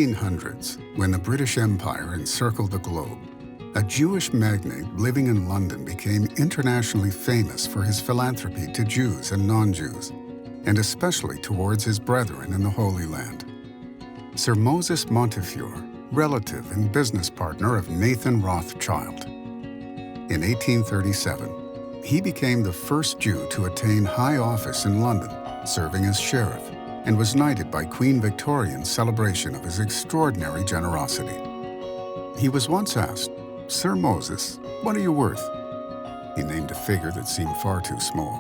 1800s, when the British Empire encircled the globe, a Jewish magnate living in London became internationally famous for his philanthropy to Jews and non-Jews, and especially towards his brethren in the Holy Land. Sir Moses Montefiore, relative and business partner of Nathan Rothschild. In 1837, he became the first Jew to attain high office in London, serving as sheriff, and was knighted by Queen Victoria in celebration of his extraordinary generosity. He was once asked, "Sir Moses, what are you worth?" He named a figure that seemed far too small.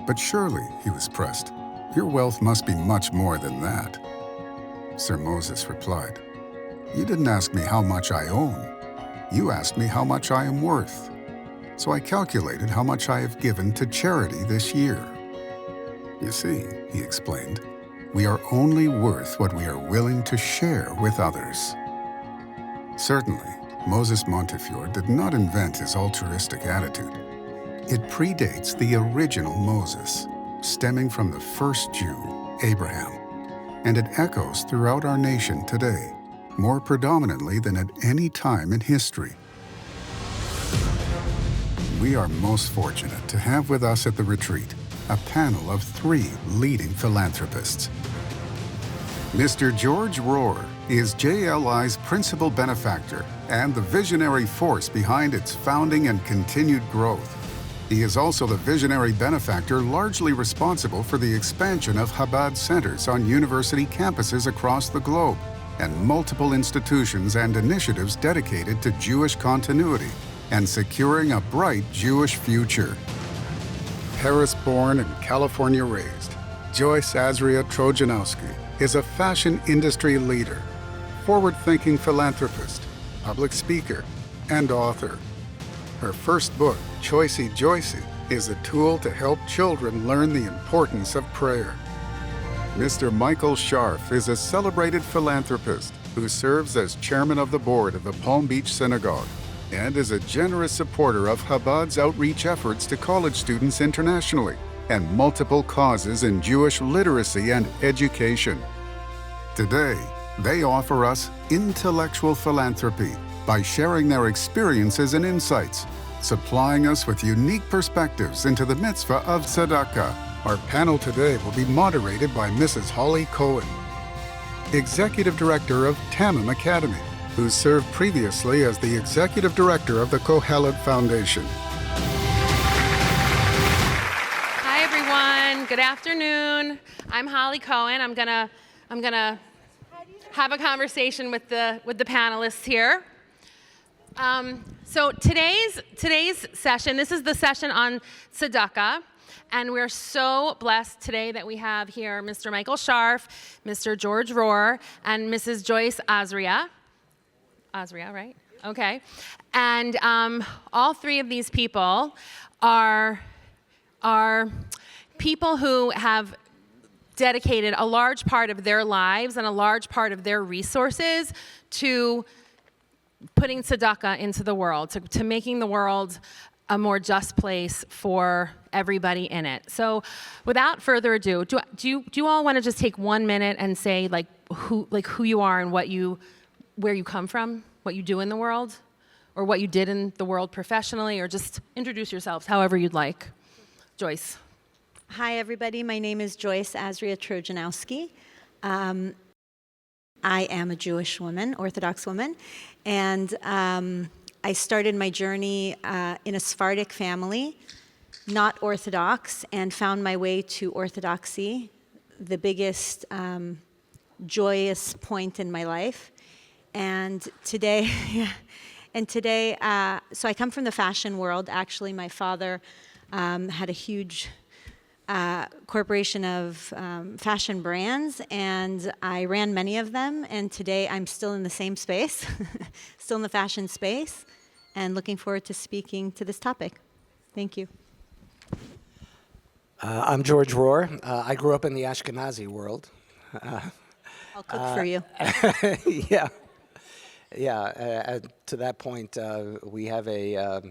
"But surely," he was pressed, "your wealth must be much more than that." Sir Moses replied, "You didn't ask me how much I own. You asked me how much I am worth. So I calculated how much I have given to charity this year." You see, he explained, we are only worth what we are willing to share with others. Certainly, Moses Montefiore did not invent his altruistic attitude. It predates the original Moses, stemming from the first Jew, Abraham, and it echoes throughout our nation today, more predominantly than at any time in history. We are most fortunate to have with us at the retreat a panel of 3 leading philanthropists. Mr. George Rohr is JLI's principal benefactor and the visionary force behind its founding and continued growth. He is also the visionary benefactor largely responsible for the expansion of Chabad centers on university campuses across the globe and multiple institutions and initiatives dedicated to Jewish continuity and securing a bright Jewish future. Paris-born and California-raised, Joyce Azria Trojanowski is a fashion industry leader, forward-thinking philanthropist, public speaker, and author. Her first book, Choicey Joycey, is a tool to help children learn the importance of prayer. Mr. Michael Scharf is a celebrated philanthropist who serves as chairman of the board of the Palm Beach Synagogue and is a generous supporter of Chabad's outreach efforts to college students internationally and multiple causes in Jewish literacy and education. Today, they offer us intellectual philanthropy by sharing their experiences and insights, supplying us with unique perspectives into the mitzvah of tzedakah. Our panel today will be moderated by Mrs. Holly Cohen, Executive Director of Tamim Academy, who served previously as the Executive Director of the Kohelet Foundation. Hi, everyone. Good afternoon. I'm Holly Cohen. I'm gonna have a conversation with the panelists here. So today's session, this is the session on tzedakah, and we're so blessed today that we have here Mr. Michael Scharf, Mr. George Rohr, and Mrs. Joyce Azria. Azria, right? Okay. And all 3 of these people are people who have dedicated a large part of their lives and a large part of their resources to putting tzedakah into the world, to making the world a more just place for everybody in it. So without further ado, do you all want to just take 1 minute and say who you are and where you come from, what you do in the world, or what you did in the world professionally, or just introduce yourselves however you'd like. Joyce. Hi, everybody. My name is Joyce Azria Trojanowski. I am a Jewish woman, Orthodox woman, and I started my journey in a Sephardic family, not Orthodox, and found my way to Orthodoxy, the biggest joyous point in my life. And today, so I come from the fashion world. Actually, my father had a huge corporation of fashion brands, and I ran many of them, and today I'm still in the same space, still in the fashion space, and looking forward to speaking to this topic. Thank you. I'm George Rohr. I grew up in the Ashkenazi world. I'll cook for you. Yeah. To that point, we have a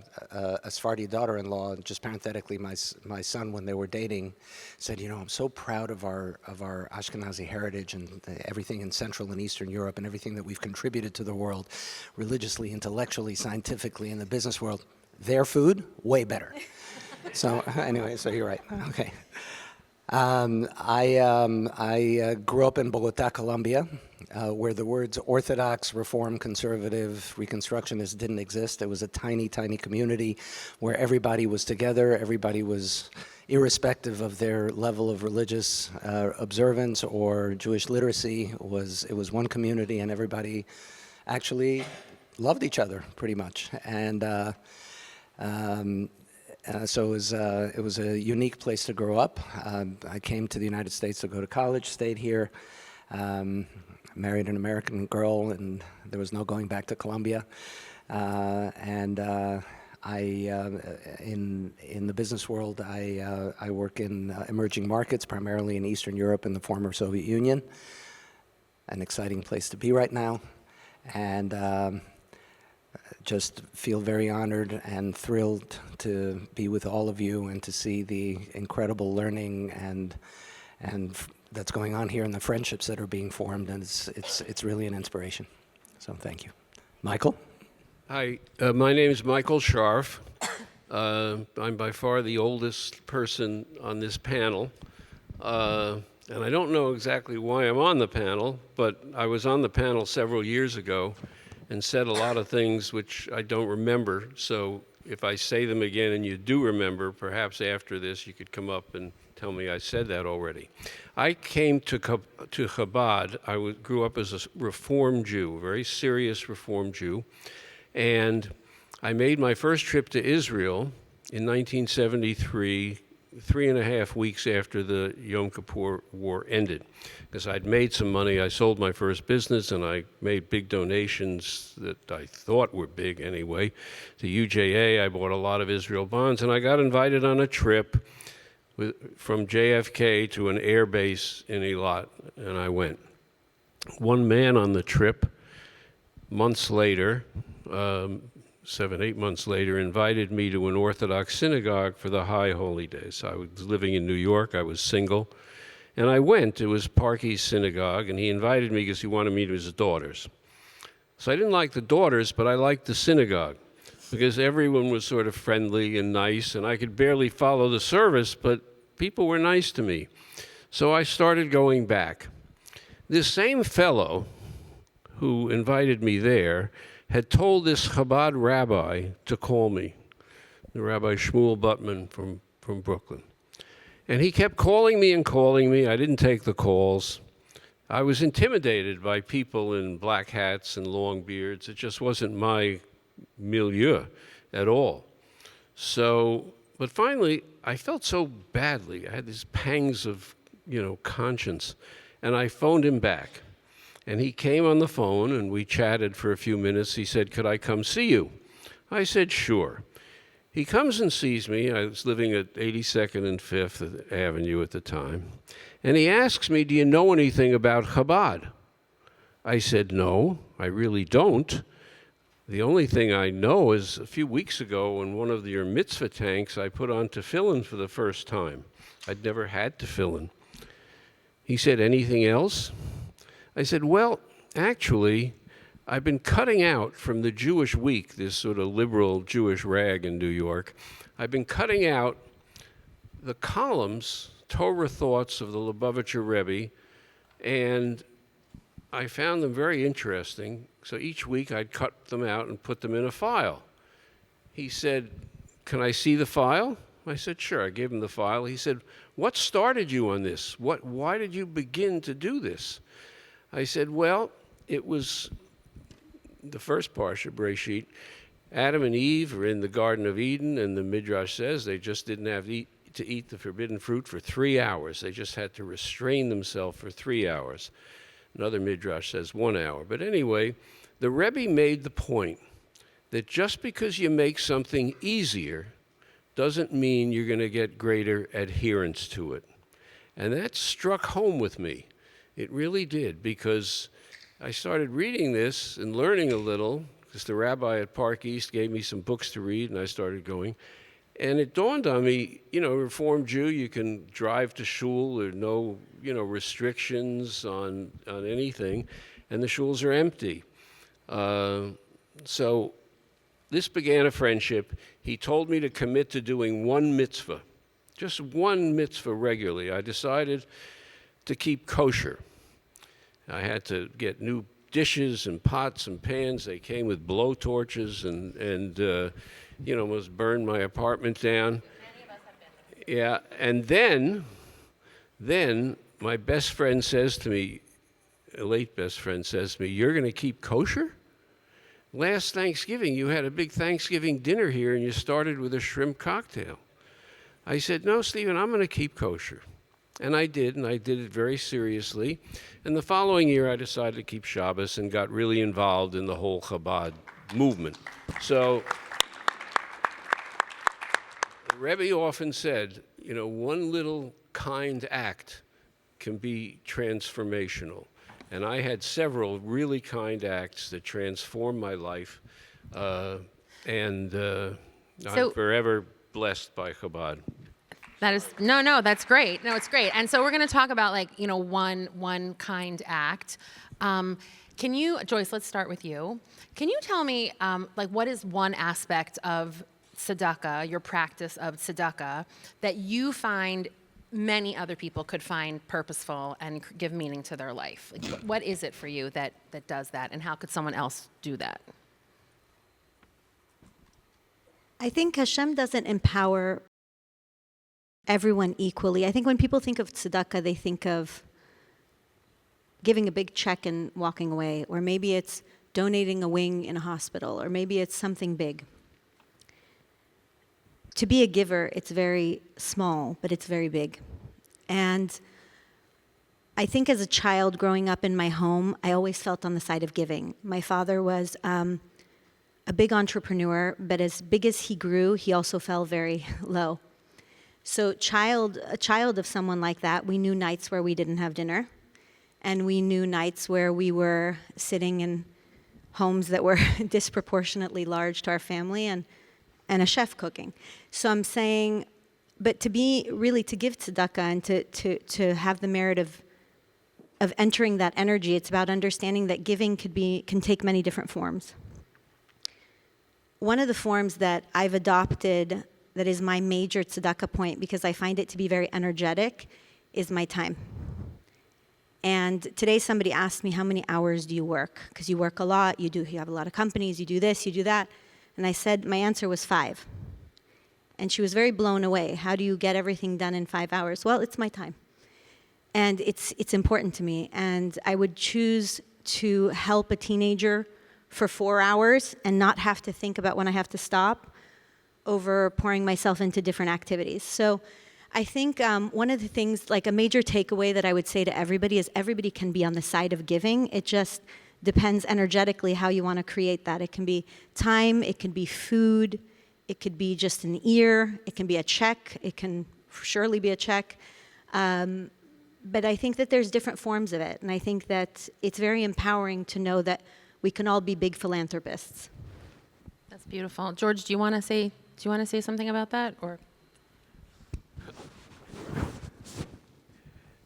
Sephardi daughter-in-law. Just parenthetically, my son, when they were dating, said, I'm so proud of our Ashkenazi heritage and everything in Central and Eastern Europe and everything that we've contributed to the world, religiously, intellectually, scientifically, in the business world. Their food, way better. So anyway, so you're right. Okay. I grew up in Bogota, Colombia, where the words Orthodox, Reform, Conservative, Reconstructionist didn't exist. It was a tiny, tiny community where everybody was together. Everybody was, irrespective of their level of religious observance or Jewish literacy, it was one community, and everybody actually loved each other pretty much. And so it was a unique place to grow up. I came to the United States to go to college, stayed here, married an American girl, and there was no going back to Colombia. In the business world, I work in emerging markets, primarily in Eastern Europe and the former Soviet Union. An exciting place to be right now. And just feel very honored and thrilled to be with all of you and to see the incredible learning and that's going on here and the friendships that are being formed, and it's really an inspiration. So thank you. Michael? Hi, my name is Michael Scharf. I'm by far the oldest person on this panel. And I don't know exactly why I'm on the panel, but I was on the panel several years ago and said a lot of things which I don't remember. So if I say them again and you do remember, perhaps after this you could come up and tell me I said that already. I came to Chabad. I grew up as a Reform Jew, a very serious Reform Jew. And I made my first trip to Israel in 1973, 3.5 weeks after the Yom Kippur War ended. Because I'd made some money, I sold my first business, and I made big donations that I thought were big anyway. To UJA, I bought a lot of Israel bonds, and I got invited on a trip from JFK to an air base in Eilat, and I went. One man on the trip, months later, 7-8 months later, invited me to an Orthodox synagogue for the High Holy Days. I was living in New York, I was single, and I went. It was Parky's synagogue, and he invited me because he wanted me to his daughters. So I didn't like the daughters, but I liked the synagogue because everyone was sort of friendly and nice, and I could barely follow the service, but people were nice to me. So I started going back. This same fellow who invited me there had told this Chabad rabbi to call me, the Rabbi Shmuel Butman from Brooklyn. And he kept calling me and calling me. I didn't take the calls. I was intimidated by people in black hats and long beards. It just wasn't my milieu at all. So, but finally, I felt so badly. I had these pangs of, conscience. And I phoned him back. And he came on the phone, and we chatted for a few minutes. He said, "Could I come see you?" I said, "Sure." He comes and sees me. I was living at 82nd and 5th Avenue at the time. And he asks me, "Do you know anything about Chabad?" I said, "No, I really don't. The only thing I know is a few weeks ago in one of your mitzvah tanks, I put on tefillin for the first time. I'd never had tefillin." He said, "Anything else?" I said, "Well, actually, I've been cutting out from the Jewish Week, this sort of liberal Jewish rag in New York. I've been cutting out the columns, Torah Thoughts of the Lubavitcher Rebbe, and I found them very interesting. So each week I'd cut them out and put them in a file." He said, "Can I see the file?" I said, "Sure." I gave him the file. He said, "What started you on this? Why did you begin to do this?" I said, "Well, it was the first Parsha, Breshit. Adam and Eve are in the Garden of Eden, and the Midrash says they just didn't have to eat the forbidden fruit for 3 hours. They just had to restrain themselves for 3 hours. Another Midrash says 1 hour. But anyway, the Rebbe made the point that just because you make something easier doesn't mean you're going to get greater adherence to it. And that struck home with me. It really did, because I started reading this and learning a little, because the rabbi at Park East gave me some books to read, and I started going. And it dawned on me, Reformed Jew, you can drive to shul, there are no, restrictions on anything, and the shuls are empty. So this began a friendship. He told me to commit to doing one mitzvah, just one mitzvah regularly. I decided to keep kosher. I had to get new dishes and pots and pans. They came with blow torches and almost burned my apartment down. Many of us have been. Yeah, and then my best friend says to me, a late best friend says to me, "You're going to keep kosher? Last Thanksgiving, you had a big Thanksgiving dinner here and you started with a shrimp cocktail." I said, "No, Stephen, I'm going to keep kosher." And I did it very seriously. And the following year, I decided to keep Shabbos and got really involved in the whole Chabad movement. So the Rebbe often said, one little kind act can be transformational. And I had several really kind acts that transformed my life. I'm forever blessed by Chabad. That is, that's great. No, it's great. And so we're going to talk about one kind act. Can you, Joyce, let's start with you. Can you tell me, what is one aspect of tzedakah, your practice of tzedakah, that you find many other people could find purposeful and give meaning to their life? What is it for you that does that, and how could someone else do that? I think Hashem doesn't empower everyone equally. I think when people think of tzedakah, they think of giving a big check and walking away, or maybe it's donating a wing in a hospital, or maybe it's something big. To be a giver, it's very small, but it's very big. And I think as a child growing up in my home, I always felt on the side of giving. My father was a big entrepreneur, but as big as he grew, he also fell very low. So a child of someone like that, we knew nights where we didn't have dinner, and we knew nights where we were sitting in homes that were disproportionately large to our family, and a chef cooking. So I'm saying, but to give tzedakah and to have the merit of entering that energy, it's about understanding that giving can take many different forms. One of the forms that I've adopted that is my major tzedakah point, because I find it to be very energetic, is my time. And today somebody asked me, how many hours do you work? Because you work a lot, you have a lot of companies, you do this, you do that. And I said, my answer was 5. And she was very blown away. How do you get everything done in 5 hours? Well, it's my time. And it's important to me. And I would choose to help a teenager for 4 hours and not have to think about when I have to stop, over pouring myself into different activities. So I think one of the things, like a major takeaway that I would say to everybody is everybody can be on the side of giving. It just depends energetically how you want to create that. It can be time, it can be food, it could be just an ear, it can be a check, it can surely be a check. But I think that there's different forms of it. And I think that it's very empowering to know that we can all be big philanthropists. That's beautiful. George, do you want to say something about that, or?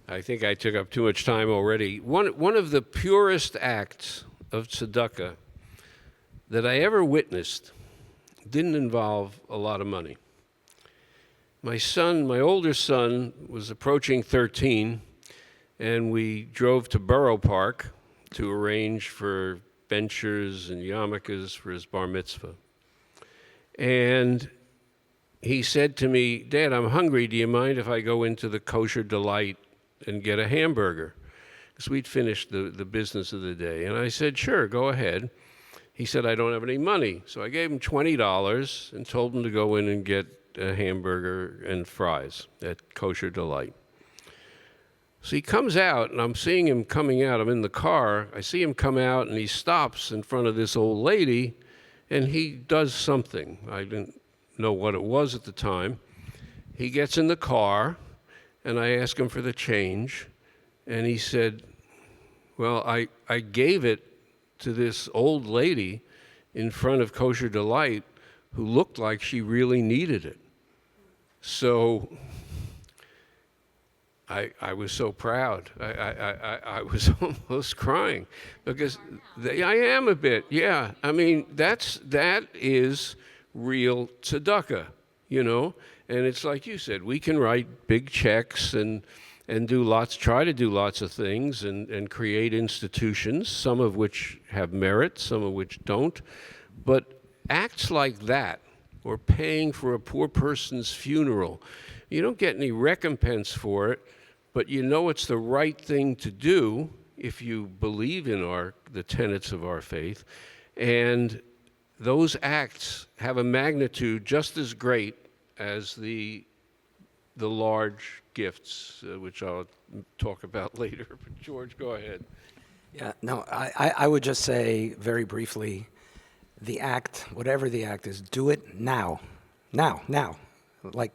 I think I took up too much time already. One of the purest acts of tzedakah that I ever witnessed didn't involve a lot of money. My older son, was approaching 13, and we drove to Borough Park to arrange for benchers and yarmulkes for his bar mitzvah. And he said to me, "Dad, I'm hungry. Do you mind if I go into the Kosher Delight and get a hamburger?" Because we'd finished the business of the day. And I said, "Sure, go ahead." He said, "I don't have any money." So I gave him $20 and told him to go in and get a hamburger and fries at Kosher Delight. So he comes out, and I'm seeing him coming out. I'm in the car. I see him come out, and he stops in front of this old lady, and he does something. I didn't know what it was at the time. He gets in the car, and I ask him for the change, and he said, Well, I gave it to this old lady in front of Kosher Delight who looked like she really needed it. So I was so proud. I was almost crying because I am a bit, yeah. I mean, that is real tzedakah, you know? And it's like you said, we can write big checks and try to do lots of things and create institutions, some of which have merit, some of which don't. But acts like that, or paying for a poor person's funeral, you don't get any recompense for it, but you know it's the right thing to do if you believe in the tenets of our faith. And those acts have a magnitude just as great as the large gifts, which I'll talk about later. But George, go ahead. Yeah, no, I would just say very briefly, the act, whatever the act is, do it now. Now. Like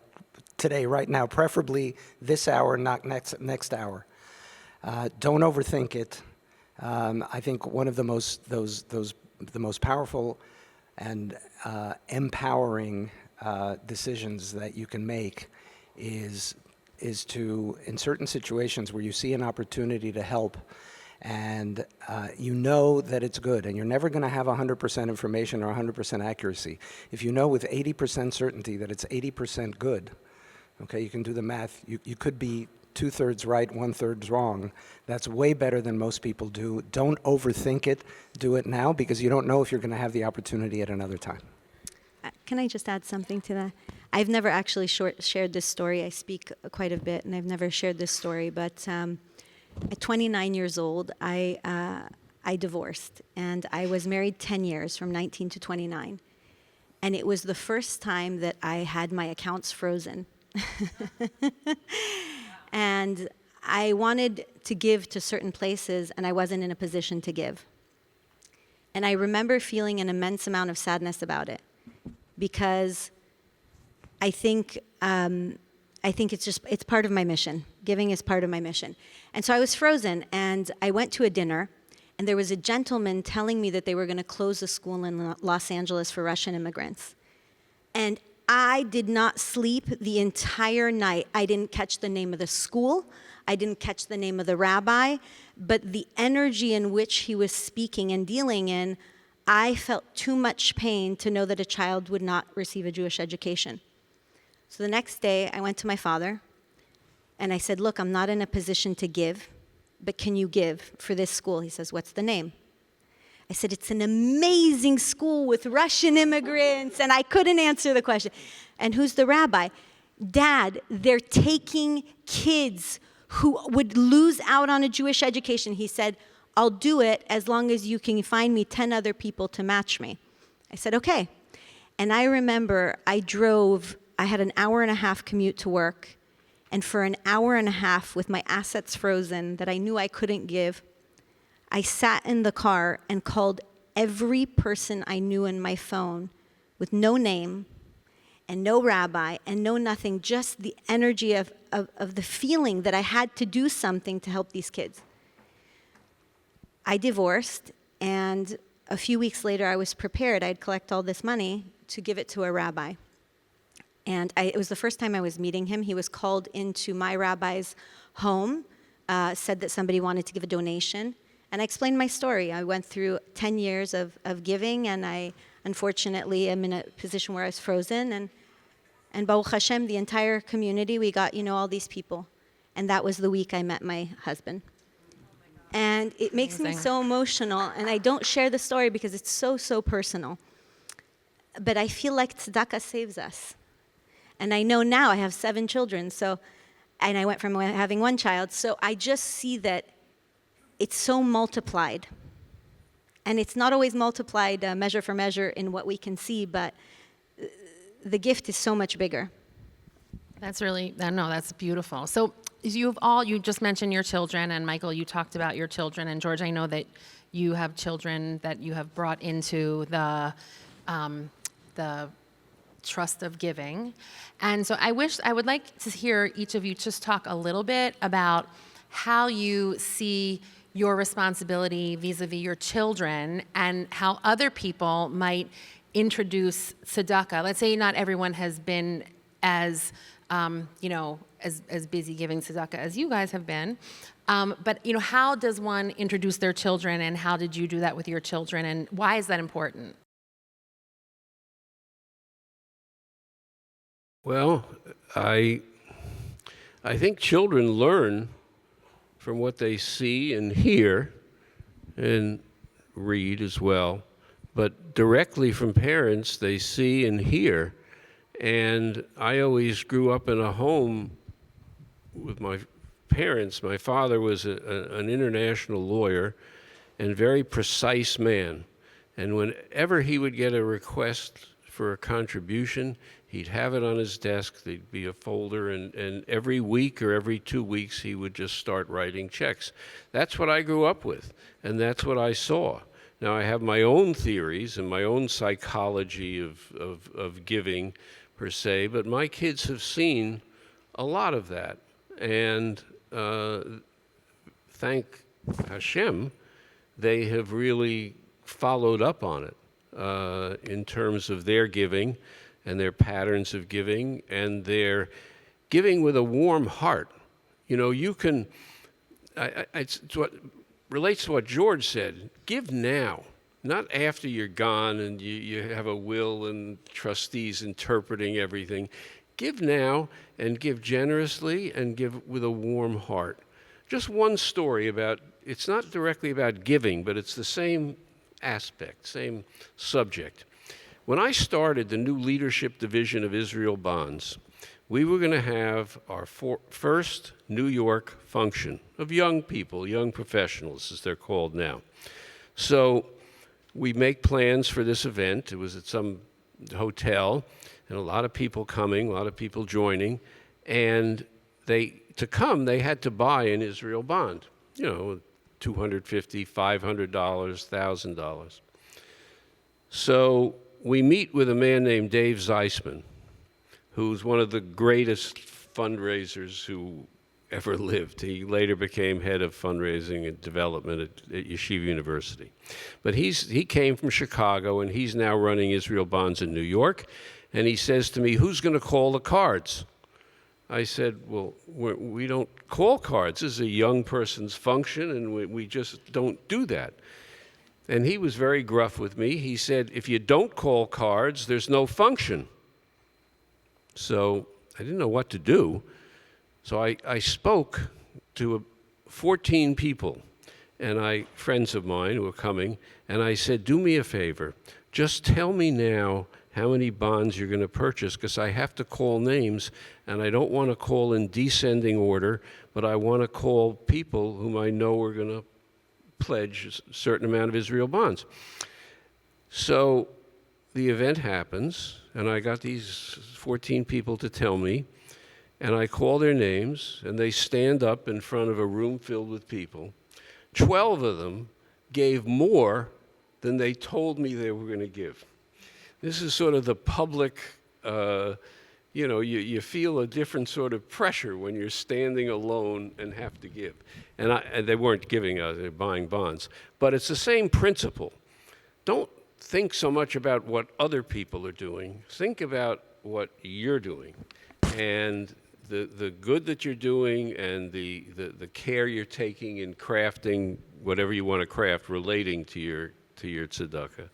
today, right now, preferably this hour, not next hour. Don't overthink it. I think one of the most powerful and empowering decisions that you can make is to, in certain situations where you see an opportunity to help and you know that it's good, and you're never going to have 100% information or 100% accuracy. If you know with 80% certainty that it's 80% good, okay, you can do the math. You could be 2/3 right, 1/3 wrong. That's way better than most people do. Don't overthink it. Do it now because you don't know if you're going to have the opportunity at another time. Can I just add something to that? I've never actually shared this story. I speak quite a bit, and I've never shared this story. But at 29 years old, I divorced, and I was married 10 years, from 19 to 29. And it was the first time that I had my accounts frozen. And I wanted to give to certain places, and I wasn't in a position to give. And I remember feeling an immense amount of sadness about it, because I think it's part of my mission. Giving is part of my mission. And so I was frozen, and I went to a dinner, and there was a gentleman telling me that they were going to close a school in Los Angeles for Russian immigrants. And I did not sleep the entire night. I didn't catch the name of the school. I didn't catch the name of the rabbi. But the energy in which he was speaking and dealing in, I felt too much pain to know that a child would not receive a Jewish education. So the next day, I went to my father, and I said, look, I'm not in a position to give, but can you give for this school? He says, what's the name? I said, it's an amazing school with Russian immigrants, and I couldn't answer the question. And who's the rabbi? Dad, they're taking kids who would lose out on a Jewish education. He said, I'll do it as long as you can find me 10 other people to match me. I said, okay. And I remember I had an hour and a half commute to work, and for an hour and a half with my assets frozen that I knew I couldn't give, I sat in the car and called every person I knew in my phone with no name and no rabbi and no nothing, just the energy of the feeling that I had to do something to help these kids. I divorced, and a few weeks later I was prepared. I'd collect all this money to give it to a rabbi. And it was the first time I was meeting him. He was called into my rabbi's home, said that somebody wanted to give a donation. And I explained my story. I went through 10 years of giving, and I unfortunately am in a position where I was frozen. And Baruch Hashem, the entire community, we got, all these people. And that was the week I met my husband. And it makes me so emotional. And I don't share the story because it's so, so personal. But I feel like tzedakah saves us. And I know now I have 7 children, and I went from having 1 child. So I just see that it's so multiplied. And it's not always multiplied measure for measure in what we can see, but the gift is so much bigger. That's beautiful. So you just mentioned your children, and Michael, you talked about your children, and George, I know that you have children that you have brought into the trust of giving. And so I would like to hear each of you just talk a little bit about how you see your responsibility vis-a-vis your children and how other people might introduce tzedakah. Let's say not everyone has been as, as busy giving tzedakah as you guys have been. But how does one introduce their children, and how did you do that with your children, and why is that important? Well, I think children learn from what they see and hear and read as well, but directly from parents they see and hear. And I always grew up in a home with my parents. My father was an international lawyer and very precise man. And whenever he would get a request for a contribution, he'd have it on his desk. There'd be a folder, and every week or every 2 weeks, he would just start writing checks. That's what I grew up with, and that's what I saw. Now, I have my own theories and my own psychology of giving, per se, but my kids have seen a lot of that. And thank Hashem, they have really followed up on it in terms of their giving and their patterns of giving and their giving with a warm heart. You can, it's what relates to what George said, give now, not after you're gone and you have a will and trustees interpreting everything. Give now and give generously and give with a warm heart. Just one story about, it's not directly about giving, but it's the same aspect, same subject. When I started the new leadership division of Israel Bonds, we were going to have our first New York function of young people, young professionals, as they're called now. So we make plans for this event. It was at some hotel, and a lot of people coming, a lot of people joining. And to come, they had to buy an Israel bond, $250, $500, $1,000. So we meet with a man named Dave Zeisman, who's one of the greatest fundraisers who ever lived. He later became head of fundraising and development at Yeshiva University. But he came from Chicago, and he's now running Israel Bonds in New York. And he says to me, who's going to call the cards? I said, well, we don't call cards. This is a young person's function, and we just don't do that. And he was very gruff with me. He said, if you don't call cards, there's no function. So I didn't know what to do. So I spoke to 14 people, and friends of mine who were coming, and I said, do me a favor. Just tell me now how many bonds you're going to purchase, because I have to call names, and I don't want to call in descending order, but I want to call people whom I know are going to pledge a certain amount of Israel bonds. So the event happens, and I got these 14 people to tell me, and I call their names, and they stand up in front of a room filled with people. 12 of them gave more than they told me they were going to give. This is sort of the public, you feel a different sort of pressure when you're standing alone and have to give. And they weren't giving, they're buying bonds. But it's the same principle. Don't think so much about what other people are doing. Think about what you're doing. And the good that you're doing and the care you're taking in crafting whatever you want to craft relating to your tzedakah.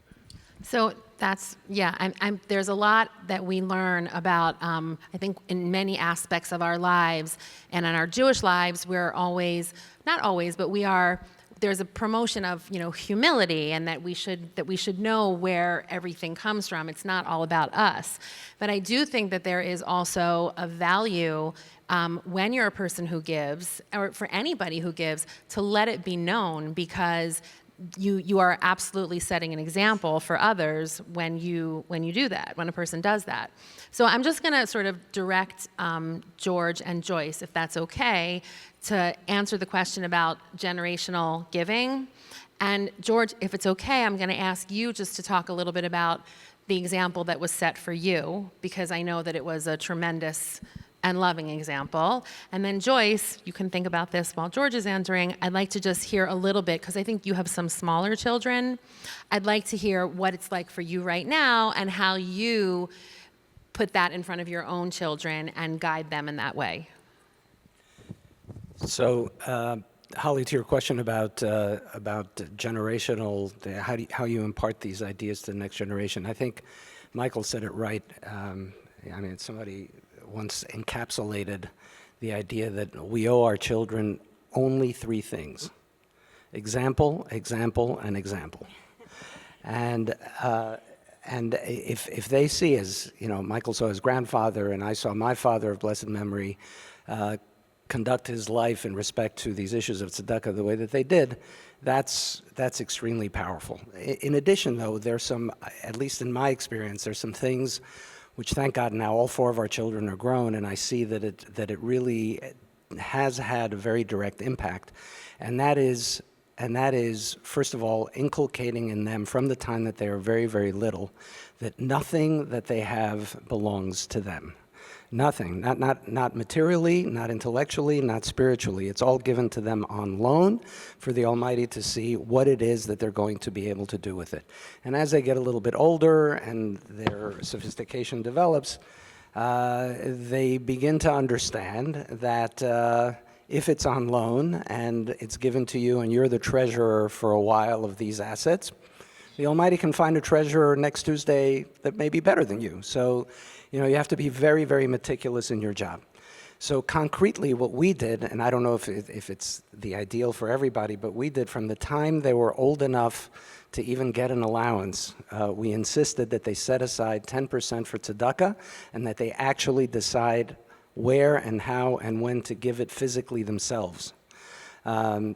So there's a lot that we learn about, I think, in many aspects of our lives. And in our Jewish lives, we're always, not always, but there's a promotion of, humility, and that we should know where everything comes from. It's not all about us. But I do think that there is also a value when you're a person who gives, or for anybody who gives, to let it be known, because you are absolutely setting an example for others when you do that, when a person does that. So I'm just going to sort of direct George and Joyce, if that's okay, to answer the question about generational giving. And George, if it's okay, I'm going to ask you just to talk a little bit about the example that was set for you, because I know that it was a tremendous and loving example. And then Joyce, you can think about this while George is answering. I'd like to just hear a little bit, because I think you have some smaller children. I'd like to hear what it's like for you right now and how you put that in front of your own children and guide them in that way. So, Holly, to your question about generational, how you impart these ideas to the next generation, I think Michael said it right. I mean, somebody once encapsulated the idea that we owe our children only three things: example, example, and example. And if they see, as you know, Michael saw his grandfather, and I saw my father of blessed memory conduct his life in respect to these issues of tzedakah the way that they did, that's extremely powerful. In addition, though, there's some, at least in my experience, there's some things which, thank God, now all four of our children are grown, and I see that it really has had a very direct impact, and that is, first of all, inculcating in them from the time that they are very, very little, that nothing that they have belongs to them. Nothing, not materially, not intellectually, not spiritually. It's all given to them on loan for the Almighty to see what it is that they're going to be able to do with it. And as they get a little bit older and their sophistication develops, they begin to understand that if it's on loan and it's given to you and you're the treasurer for a while of these assets, the Almighty can find a treasurer next Tuesday that may be better than you. So, you know, you have to be very, very meticulous in your job. So concretely, what we did, and I don't know if it's the ideal for everybody, but we did from the time they were old enough to even get an allowance, we insisted that they set aside 10% for tzedakah and that they actually decide where and how and when to give it physically themselves. And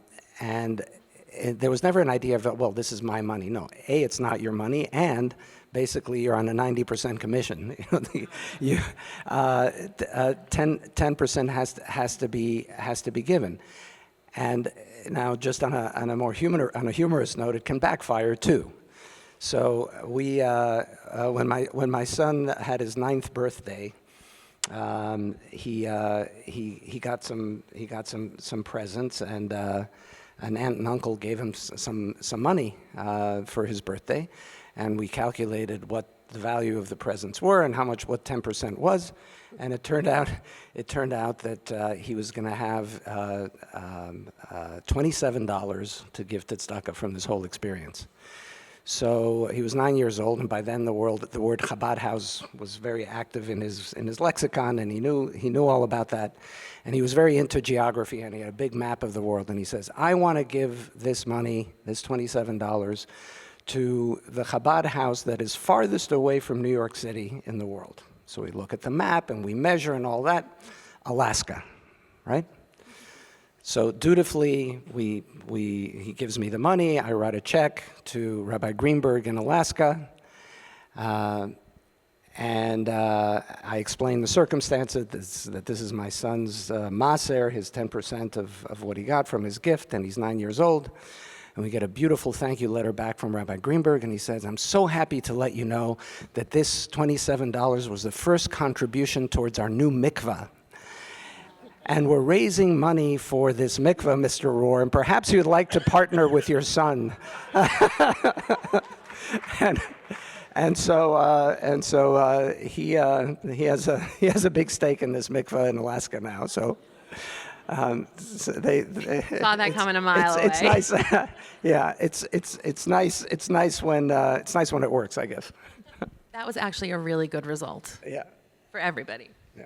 there was never an idea of, well, this is my money. No, A, it's not your money, and basically you're on a 90% commission. 10% has to be given. And now, just on a more humorous note, it can backfire too. So we, when my son had his 9th birthday, he got some presents, and an aunt and uncle gave him some money for his birthday, and we calculated what the value of the presents were and what 10% was, and it turned out that he was going to have $27 to give to tzedakah from this whole experience. So he was 9 years old, and by then the word Chabad house was very active in his lexicon, and he knew all about that. And he was very into geography, and he had a big map of the world. And he says, I want to give this money, this $27, to the Chabad house that is farthest away from New York City in the world. So we look at the map and we measure and all that. Alaska, right? So dutifully, he gives me the money. I write a check to Rabbi Greenberg in Alaska. And I explain the circumstances, that this is my son's maser, his 10% of what he got from his gift, and he's 9 years old. And we get a beautiful thank you letter back from Rabbi Greenberg, and he says, I'm so happy to let you know that this $27 was the first contribution towards our new mikvah. And we're raising money for this mikvah, Mr. Rohr, and perhaps you'd like to partner with your son. And so he has a big stake in this mikvah in Alaska now. So, they saw that coming a mile away. It's nice. Yeah, it's nice. It's nice when it works, I guess. That was actually a really good result. Yeah. For everybody. Yeah.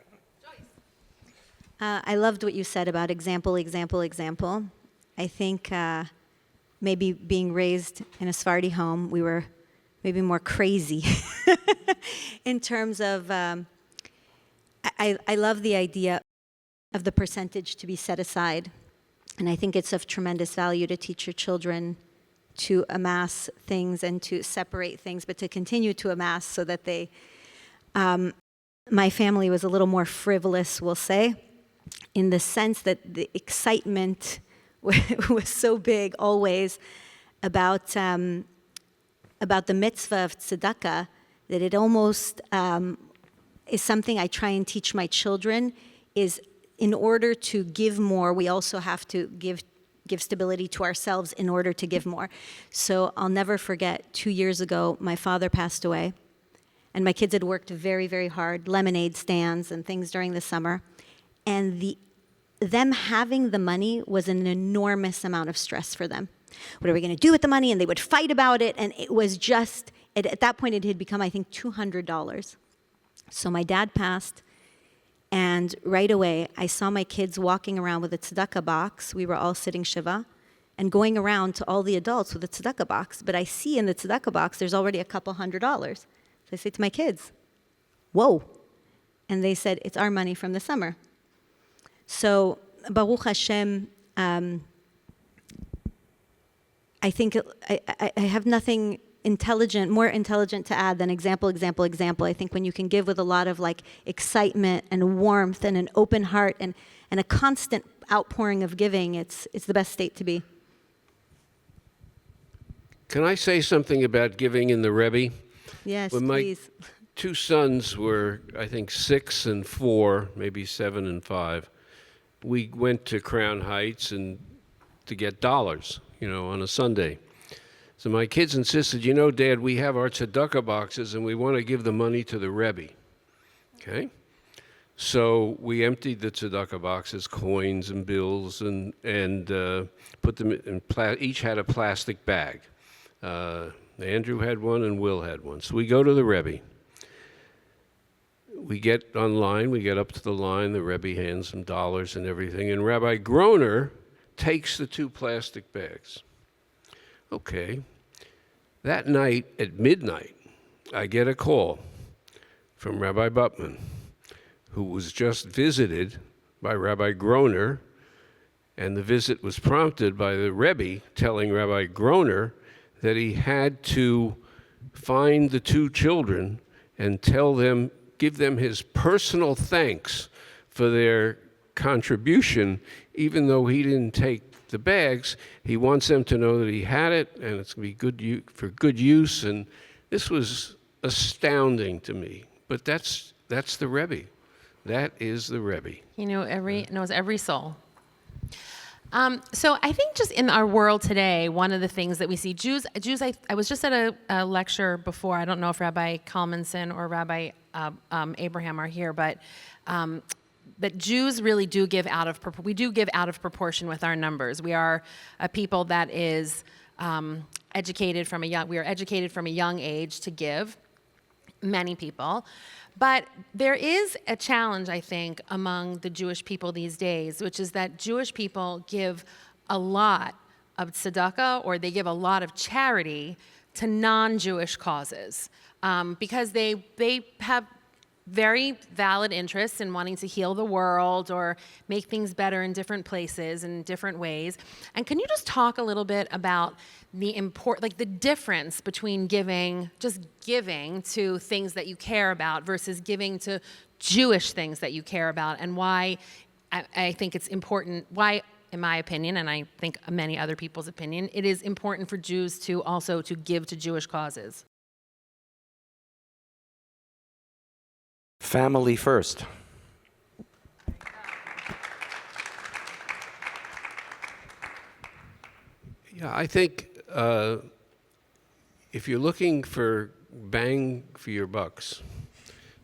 I loved what you said about example, example, example. I think maybe being raised in a Sephardi home, we were maybe more crazy in terms of, I love the idea of the percentage to be set aside. And I think it's of tremendous value to teach your children to amass things and to separate things, but to continue to amass so that they, my family was a little more frivolous, we'll say, in the sense that the excitement was so big always about the mitzvah of tzedakah that it almost is something I try and teach my children, is in order to give more, we also have to give stability to ourselves in order to give more. So I'll never forget, 2 years ago, my father passed away, and my kids had worked very, very hard, lemonade stands and things during the summer, and them having the money was an enormous amount of stress for them. What are we going to do with the money? And they would fight about it, and it was just, at that point it had become, I think, $200. So my dad passed, and right away I saw my kids walking around with a tzedakah box. We were all sitting Shiva, and going around to all the adults with a tzedakah box. But I see in the tzedakah box there's already a couple $100. So I say to my kids, whoa. And they said, it's our money from the summer. So Baruch Hashem, I think I have nothing more intelligent to add than example. I think when you can give with a lot of like excitement and warmth and an open heart and a constant outpouring of giving, it's the best state to be. Can I say something about giving in the Rebbe? Yes, when my please. 2 sons were, I think, 6 and 4, maybe 7 and 5, we went to Crown Heights and to get dollars, on a Sunday. So my kids insisted, Dad, we have our tzedakah boxes and we want to give the money to the Rebbe. Okay? So we emptied the tzedakah boxes, coins and bills, and put them in, each had a plastic bag. Andrew had one and Will had one. So we go to the Rebbe. We get online, we get up to the line, the Rebbe hands them dollars and everything, and Rabbi Groner takes the 2 plastic bags. Okay. That night at midnight, I get a call from Rabbi Butman, who was just visited by Rabbi Groner, and the visit was prompted by the Rebbe telling Rabbi Groner that he had to find the 2 children and give them his personal thanks for their contribution, even though he didn't take the bags. He wants them to know that he had it, and it's going to be for good use. And this was astounding to me. But that's the Rebbe. That is the Rebbe. He knows every soul. So I think just in our world today, one of the things that we see, Jews. I was just at a lecture before. I don't know if Rabbi Kalmanson or Rabbi Abraham are here, but Jews really do give out of proportion with our numbers. We are a people that is educated from a young age to give. Many people. But there is a challenge, I think, among the Jewish people these days, which is that Jewish people give a lot of tzedakah, or they give a lot of charity to non-Jewish causes, because they have very valid interests in wanting to heal the world or make things better in different places in different ways. And can you just talk a little bit about the difference between giving to things that you care about versus giving to Jewish things that you care about, and why I think it's important, why, in my opinion, and I think many other people's opinion, it is important for Jews to also to give to Jewish causes. Family first. Yeah, I think if you're looking for bang for your bucks,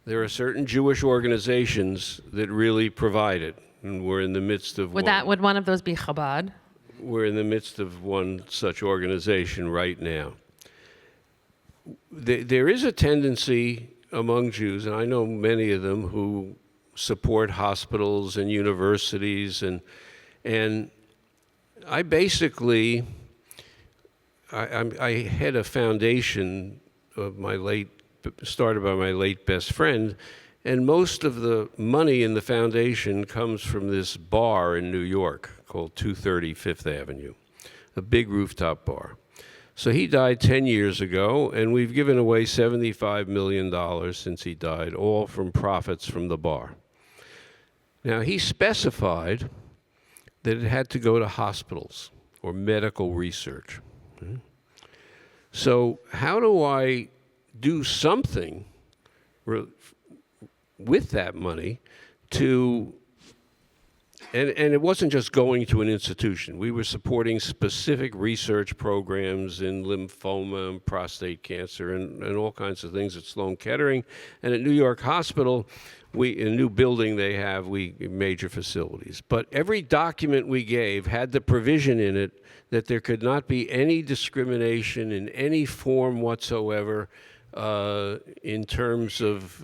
there are certain Jewish organizations that really provide it, and we're in the midst of Would one of those be Chabad? We're in the midst of one such organization right now. There is a tendency among Jews, and I know many of them, who support hospitals and universities, and I basically, I had a foundation started by my late best friend, and most of the money in the foundation comes from this bar in New York called 230 Fifth Avenue, a big rooftop bar. So he died 10 years ago, and we've given away $75 million since he died, all from profits from the bar. Now, he specified that it had to go to hospitals or medical research. So how do I do something with that money to, and it wasn't just going to an institution. We were supporting specific research programs in lymphoma and prostate cancer and all kinds of things at Sloan Kettering. And at New York Hospital, in a new building they have, major facilities. But every document we gave had the provision in it that there could not be any discrimination in any form whatsoever in terms of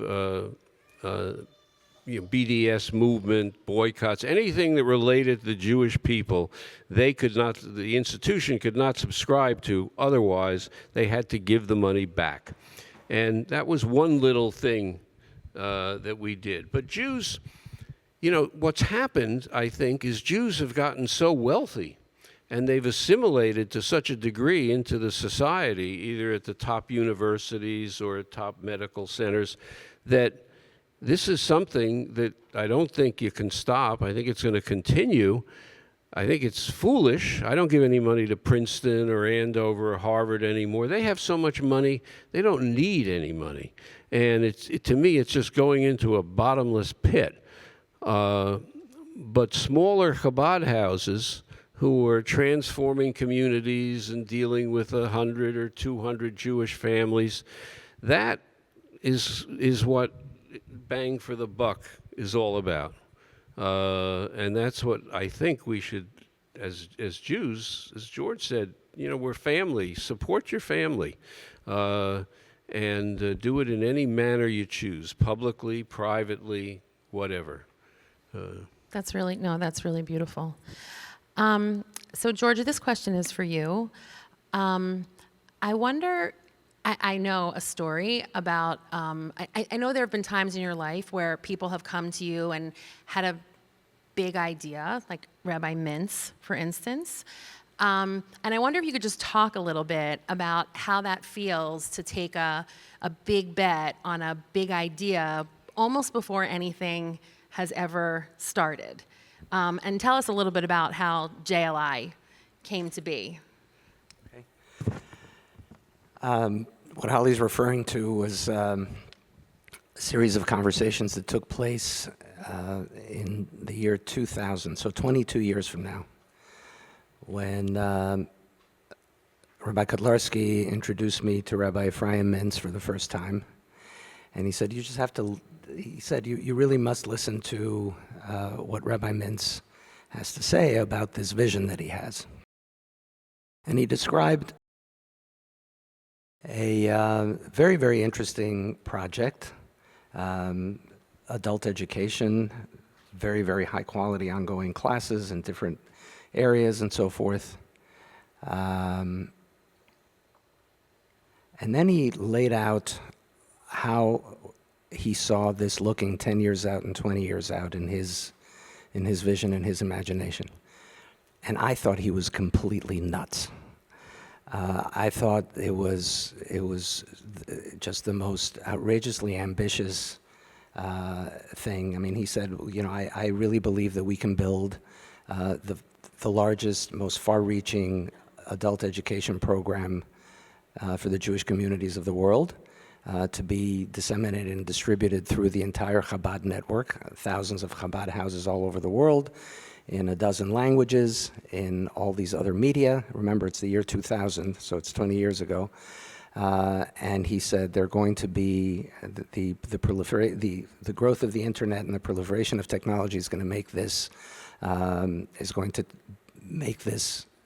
BDS movement, boycotts, anything that related to the Jewish people, the institution could not subscribe to. Otherwise, they had to give the money back. And that was one little thing that we did. But Jews, what's happened, I think, is Jews have gotten so wealthy and they've assimilated to such a degree into the society, either at the top universities or at top medical centers, that this is something that I don't think you can stop. I think it's going to continue. I think it's foolish. I don't give any money to Princeton or Andover or Harvard anymore. They have so much money, they don't need any money. And to me, it's just going into a bottomless pit. But smaller Chabad houses who are transforming communities and dealing with 100 or 200 Jewish families, that is what bang for the buck is all about. And that's what I think we should, as Jews, as George said, we're family. Support your family. And do it in any manner you choose, publicly, privately, whatever. That's really beautiful. So Georgia, this question is for you. I wonder, I know a story about, I know there have been times in your life where people have come to you and had a big idea, like Rabbi Mintz, for instance. And I wonder if you could just talk a little bit about how that feels to take a big bet on a big idea almost before anything has ever started. And tell us a little bit about how JLI came to be. Okay. What Holly's referring to was a series of conversations that took place in the year 2000, so 22 years from now, when Rabbi Kotlarski introduced me to Rabbi Ephraim Mintz for the first time. And he said, you really must listen to what Rabbi Mintz has to say about this vision that he has. And he described a very, very interesting project, adult education, very, very high quality ongoing classes in different areas and so forth. And then he laid out how he saw this looking 10 years out and 20 years out in his vision and his imagination. And I thought he was completely nuts. I thought it was just the most outrageously ambitious thing. I mean, he said, I really believe that we can build the largest, most far-reaching adult education program for the Jewish communities of the world, to be disseminated and distributed through the entire Chabad network, thousands of Chabad houses all over the world, in a dozen languages, in all these other media. Remember, it's the year 2000, so it's 20 years ago. And he said they're going to be, the growth of the internet and the proliferation of technology is going to make this,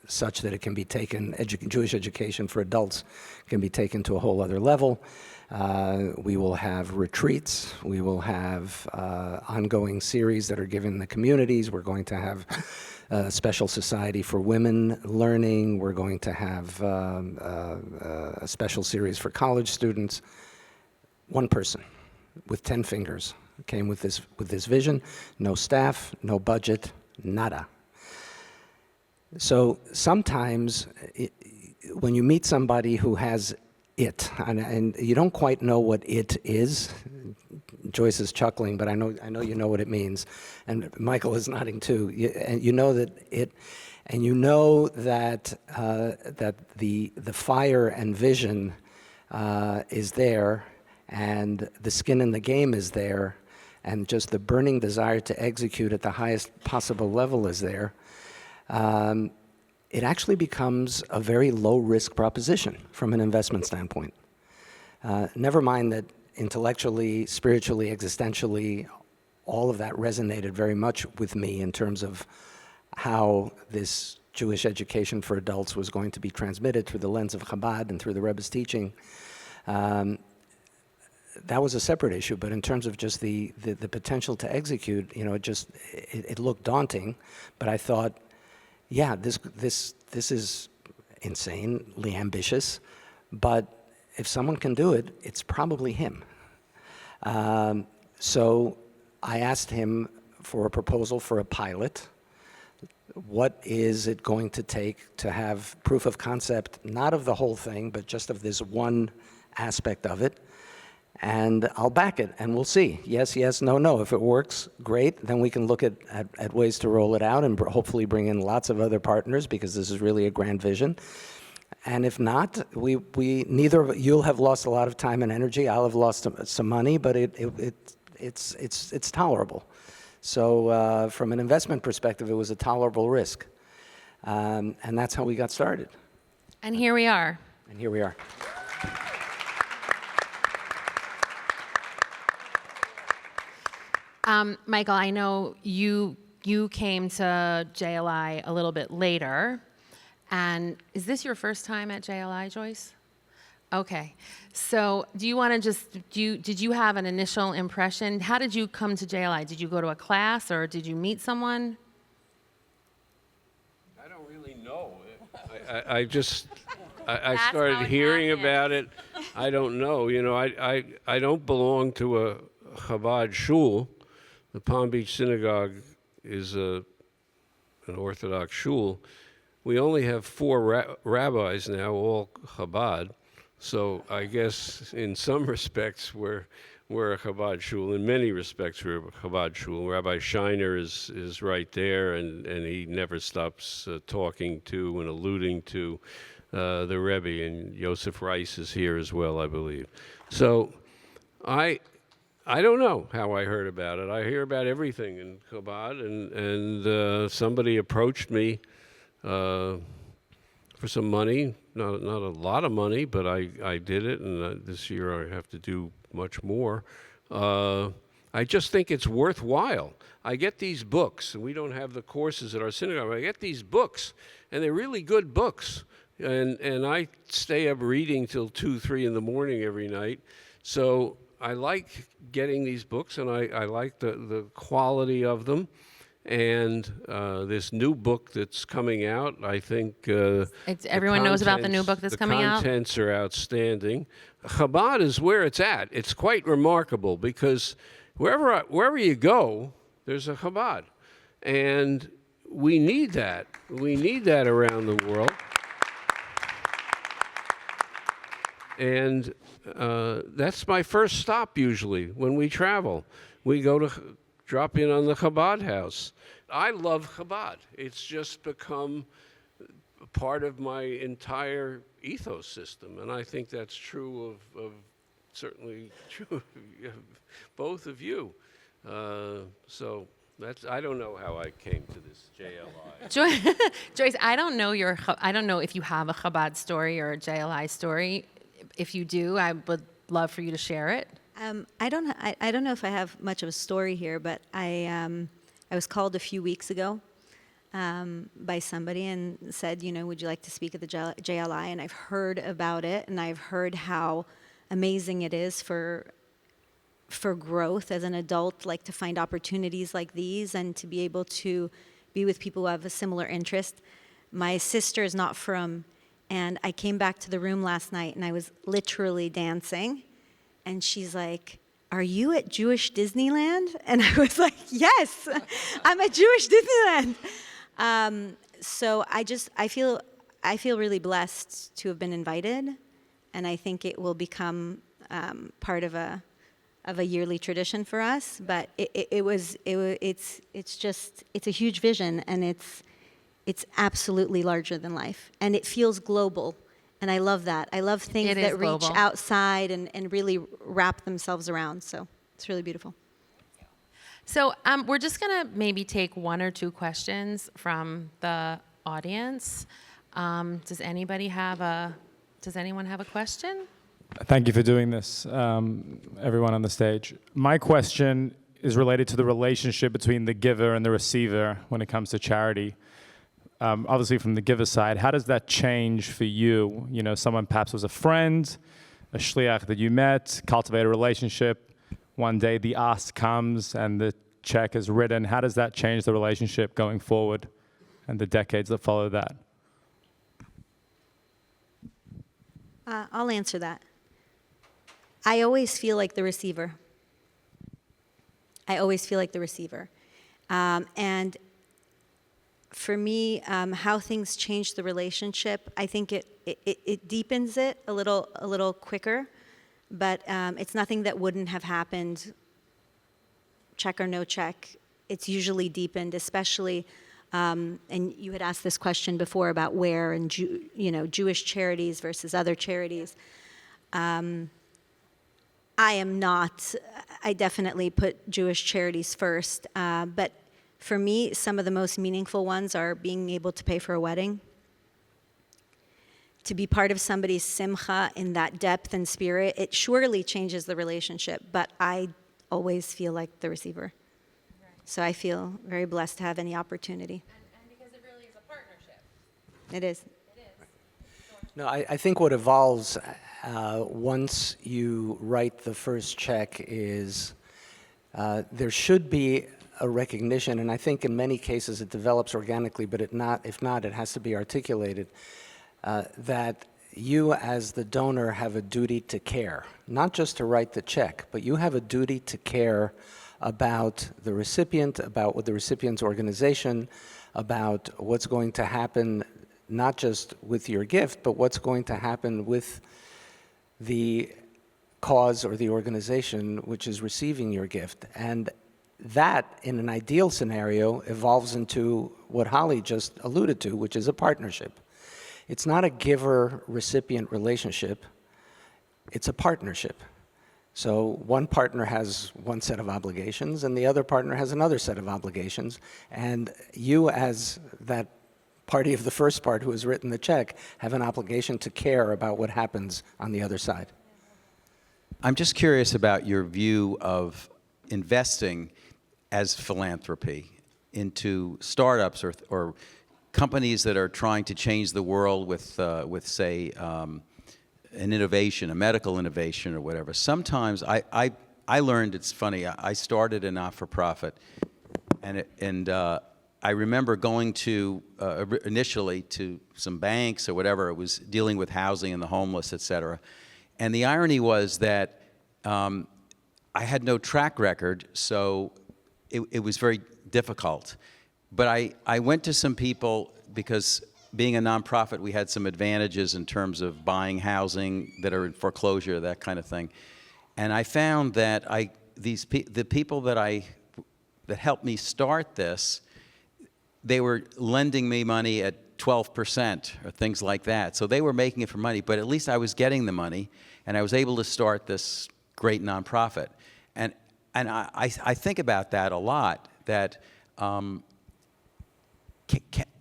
such that it can be taken, Jewish education for adults can be taken to a whole other level. We will have retreats. We will have ongoing series that are given in the communities. We're going to have a special society for women learning. We're going to have a special series for college students. One person with 10 fingers came with this vision. No staff, no budget, nada. So sometimes when you meet somebody who has it, and you don't quite know what it is. Joyce is chuckling, but I know you know what it means, and Michael is nodding too. You know that it, and you know that that the fire and vision is there, and the skin in the game is there, and just the burning desire to execute at the highest possible level is there, it actually becomes a very low-risk proposition from an investment standpoint. Never mind that intellectually, spiritually, existentially, all of that resonated very much with me in terms of how this Jewish education for adults was going to be transmitted through the lens of Chabad and through the Rebbe's teaching. That was a separate issue, but in terms of just the potential to execute, it looked daunting. But I thought, yeah, this is insanely ambitious, but if someone can do it, it's probably him. So I asked him for a proposal for a pilot. What is it going to take to have proof of concept, not of the whole thing, but just of this one aspect of it? And I'll back it, and we'll see. Yes, yes, no, no. If it works, great. Then we can look at ways to roll it out and hopefully bring in lots of other partners, because this is really a grand vision. And if not, we neither of you'll have lost a lot of time and energy. I'll have lost some money, but it's tolerable. So from an investment perspective, it was a tolerable risk, and that's how we got started. And here we are. And here we are. Michael, I know you came to JLI a little bit later, and is this your first time at JLI, Joyce? Okay, so do you want to did you have an initial impression? How did you come to JLI? Did you go to a class, or did you meet someone? I don't really know. I started how it hearing happened. about it. I don't know. I don't belong to a Chabad shul. The Palm Beach Synagogue is an Orthodox shul. We only have 4 rabbis now, all Chabad. So I guess in some respects we're a Chabad shul. In many respects we're a Chabad shul. Rabbi Shiner is right there, and he never stops talking to and alluding to the Rebbe, and Yosef Rice is here as well, I believe. So I don't know how I heard about it. I hear about everything in Chabad, and somebody approached me for some money, not a lot of money, but I did it, and this year I have to do much more. I just think it's worthwhile. I get these books, and we don't have the courses at our synagogue, but I get these books, and they're really good books, and I stay up reading till 2, 3 in the morning every night. So I like getting these books, and I like the quality of them. And this new book that's coming out, I think Everyone knows about the new book that's coming out? The contents are outstanding. Chabad is where it's at. It's quite remarkable, because wherever you go, there's a Chabad. And we need that. We need that around the world. And that's my first stop usually when we travel. We go to drop in on the Chabad house. I love Chabad. It's just become part of my entire ethos system, and I think that's true of certainly true of both of you. So I don't know how I came to this JLI. Joyce, I don't know if you have a Chabad story or a JLI story. If you do, I would love for you to share it. I don't know if I have much of a story here, but I was called a few weeks ago by somebody and said, would you like to speak at the JLI? And I've heard about it, and I've heard how amazing it is for growth as an adult, like to find opportunities like these and to be able to be with people who have a similar interest. My sister is not from, and I came back to the room last night and I was literally dancing. And she's like, "Are you at Jewish Disneyland?" And I was like, "Yes, I'm at Jewish Disneyland." So I feel really blessed to have been invited, and I think it will become part of a yearly tradition for us. But it's a huge vision, and it's absolutely larger than life, and it feels global. And I love that. I love things that reach outside and really wrap themselves around. So it's really beautiful. So we're just going to maybe take one or two questions from the audience. Does anyone have a question? Thank you for doing this, everyone on the stage. My question is related to the relationship between the giver and the receiver when it comes to charity. Obviously, from the giver side, how does that change for you? You know, someone perhaps was a friend, a shliach that you met, cultivate a relationship. One day the ask comes and the check is written. How does that change the relationship going forward and the decades that follow that? I'll answer that. I always feel like the receiver. And for me, how things change the relationship, I think it deepens it a little quicker, but it's nothing that wouldn't have happened, check or no check. It's usually deepened, especially, and you had asked this question before about where and Jewish charities versus other charities. I definitely put Jewish charities first, but for me, some of the most meaningful ones are being able to pay for a wedding, to be part of somebody's simcha in that depth and spirit. It surely changes the relationship, but I always feel like the receiver. Right. So I feel very blessed to have any opportunity. And because it really is a partnership. It is. No, I think what evolves once you write the first check is there should be a recognition, and I think in many cases it develops organically, but if not, it has to be articulated, that you as the donor have a duty to care, not just to write the check, but you have a duty to care about the recipient, about what the recipient's organization, about what's going to happen, not just with your gift, but what's going to happen with the cause or the organization which is receiving your gift. And that, in an ideal scenario, evolves into what Holly just alluded to, which is a partnership. It's not a giver-recipient relationship. It's a partnership. So one partner has one set of obligations, and the other partner has another set of obligations. And you, as that party of the first part who has written the check, have an obligation to care about what happens on the other side. I'm just curious about your view of investing as philanthropy into startups or companies that are trying to change the world with say, an innovation, a medical innovation or whatever. Sometimes I learned, it's funny, I started a not-for-profit, and I remember going to, initially to some banks or whatever. It was dealing with housing and the homeless, et cetera. And the irony was that I had no track record, so it was very difficult. But I went to some people because being a nonprofit, we had some advantages in terms of buying housing that are in foreclosure, that kind of thing. And I found that the people that helped me start this, they were lending me money at 12% or things like that. So they were making it for money, but at least I was getting the money, and I was able to start this great nonprofit. And I think about that a lot, that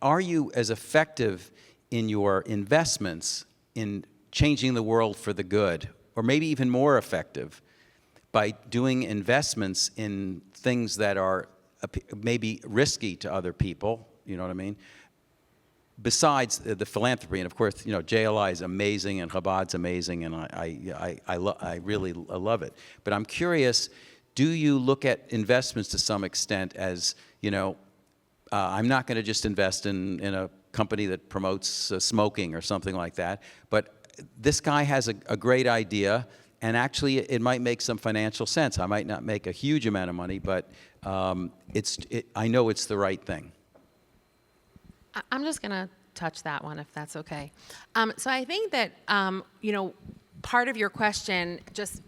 are you as effective in your investments in changing the world for the good, or maybe even more effective by doing investments in things that are maybe risky to other people, you know what I mean? Besides the philanthropy, and of course, you know, JLI is amazing and Chabad's amazing, and I really love it. But I'm curious, do you look at investments to some extent as, you know, I'm not going to just invest in a company that promotes smoking or something like that, but this guy has a great idea, and actually it might make some financial sense. I might not make a huge amount of money, but I know it's the right thing. I'm just going to touch that one, if that's okay. So I think that, you know, part of your question just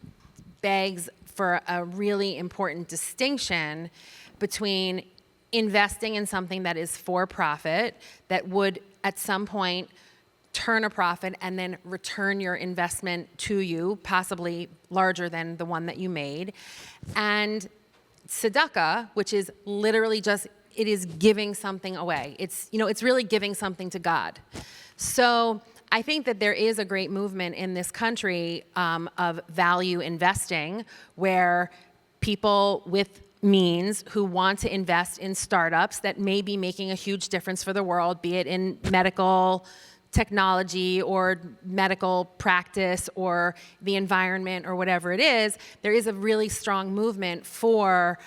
begs for a really important distinction between investing in something that is for profit, that would at some point turn a profit and then return your investment to you, possibly larger than the one that you made, and tzedakah, which is literally just, it is giving something away. It's, it's really giving something to God. So I think that there is a great movement in this country of value investing, where people with means who want to invest in startups that may be making a huge difference for the world, be it in medical technology or medical practice or the environment or whatever it is, there is a really strong movement for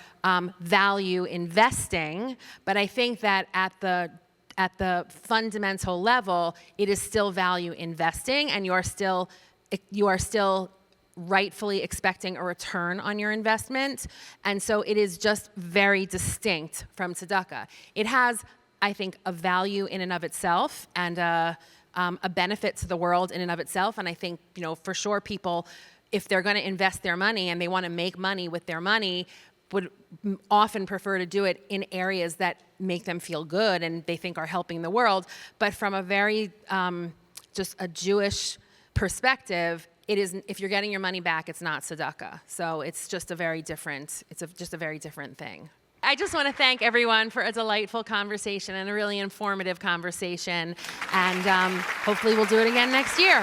value investing. But I think that at the fundamental level, it is still value investing, and you are still rightfully expecting a return on your investment. And so it is just very distinct from tzedakah. It has, I think, a value in and of itself, and a benefit to the world in and of itself. And I think, for sure, people, if they're going to invest their money and they want to make money with their money, would often prefer to do it in areas that make them feel good and they think are helping the world. But from a very, just a Jewish perspective, it is, if you're getting your money back, it's not tzedakah. So it's just a very different, just a very different thing. I just want to thank everyone for a delightful conversation and a really informative conversation. And hopefully we'll do it again next year.